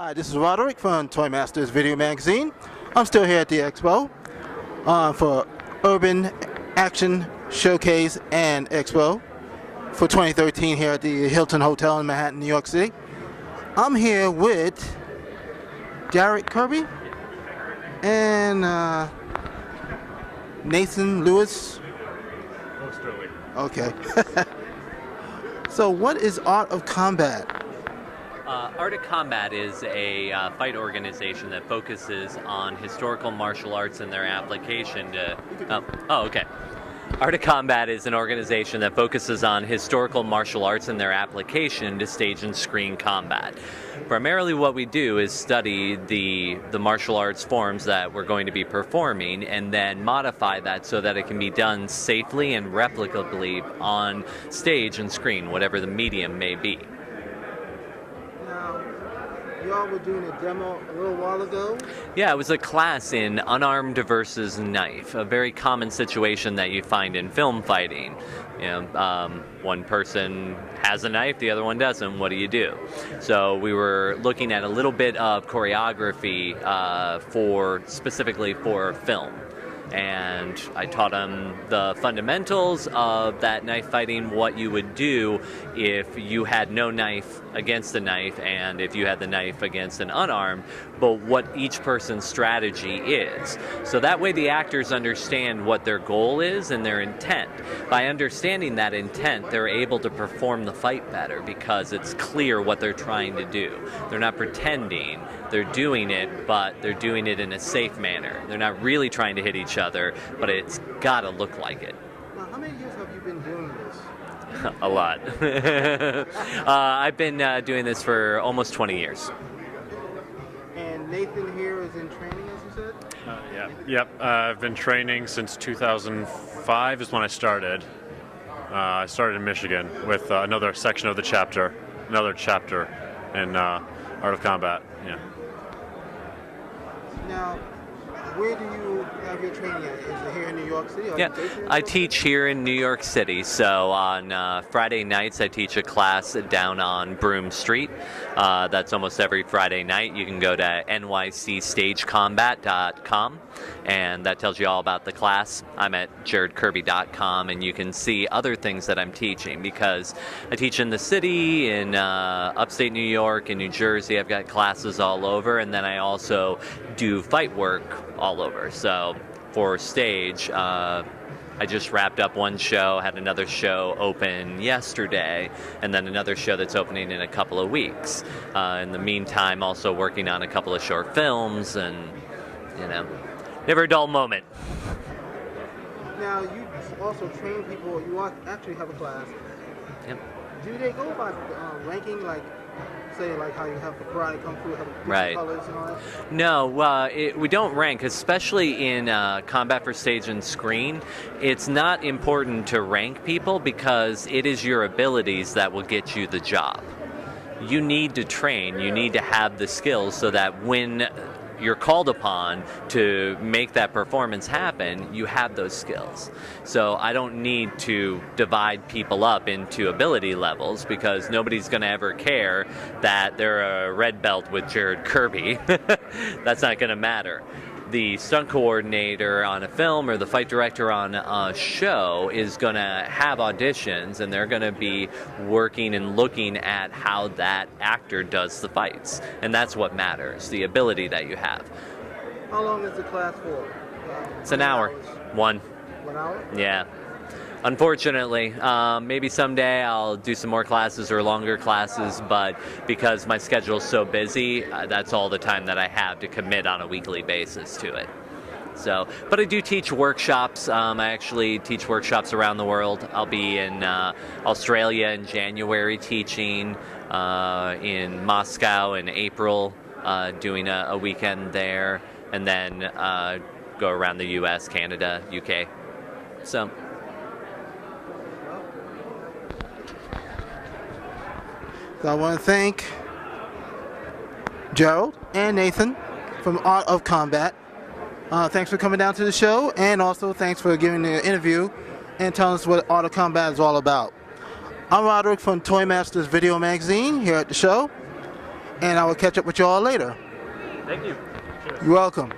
Hi, this is Roderick from Toy Masters Video Magazine. I'm still here at the expo for Urban Action ShowCase and Expo for 2013 here at the Hilton Hotel in Manhattan, New York City. I'm here with Kirby and Nathan Lewis. Most early. Okay. So what is Art of Combat? Art of Combat is a fight organization that focuses on historical martial arts and their application to... okay. Art of Combat is an organization that focuses on historical martial arts and their application to stage and screen combat. Primarily what we do is study the martial arts forms that we're going to be performing and then modify that so that it can be done safely and replicably on stage and screen, whatever the medium may be. Y'all were doing a demo a little while ago? Yeah, it was a class in unarmed versus knife, a very common situation that you find in film fighting. You know, one person has a knife, the other one doesn't. What do you do? So we were looking at a little bit of choreography specifically for film. And I taught them the fundamentals of that knife fighting, what you would do if you had no knife against a knife and if you had the knife against an unarmed, but what each person's strategy is. So that way the actors understand what their goal is and their intent. By understanding that intent, they're able to perform the fight better because it's clear what they're trying to do. They're not pretending, they're doing it, but they're doing it in a safe manner. They're not really trying to hit each other, but it's gotta look like it. Now, how many years have you been doing this? A lot. I've been doing this for almost 20 years. And Nathan here is in training, as you said? Yep. I've been training since 2005 is when I started. I started in Michigan with another section of the chapter, another chapter in Art of Combat. Yeah. Now, where do you have your training at? Is it here in New York City? Yeah, I teach here in New York City. So on Friday nights, I teach a class down on Broome Street. That's almost every Friday night. You can go to nycstagecombat.com, and that tells you all about the class. I'm at jaredkirby.com, and you can see other things that I'm teaching because I teach in the city, in upstate New York, in New Jersey. I've got classes all over, and then I also do fight work all over. So for stage, I just wrapped up one show, had another show open yesterday, and then another show that's opening in a couple of weeks. In the meantime, also working on a couple of short films, and you know, never a dull moment. Now, you also train people, you actually have a class. Yep. Do they go by ranking, like, say, like how you have the karate, kung fu, have different Right. colors and all that? No, we don't rank, especially in combat for stage and screen. It's not important to rank people because it is your abilities that will get you the job. You need to train, you need to have the skills so that when you're called upon to make that performance happen, you have those skills. So I don't need to divide people up into ability levels because nobody's going to ever care that they're a red belt with Jared Kirby. That's not going to matter. The stunt coordinator on a film or the fight director on a show is going to have auditions, and they're going to be working and looking at how that actor does the fights. And that's what matters, the ability that you have. How long is the class for? It's an hour. One hour? Yeah. Unfortunately, maybe someday I'll do some more classes or longer classes, but because my schedule's so busy, that's all the time that I have to commit on a weekly basis to it. So, but I do teach workshops. I actually teach workshops around the world. I'll be in Australia in January teaching, in Moscow in April, doing a weekend there, and then go around the US, Canada, UK. So. So I want to thank Gerald and Nathan from Art of Combat. Thanks for coming down to the show, and also thanks for giving the interview and telling us what Art of Combat is all about. I'm Roderick from Toy Masters Video Magazine here at the show, and I will catch up with you all later. Thank you. You're welcome.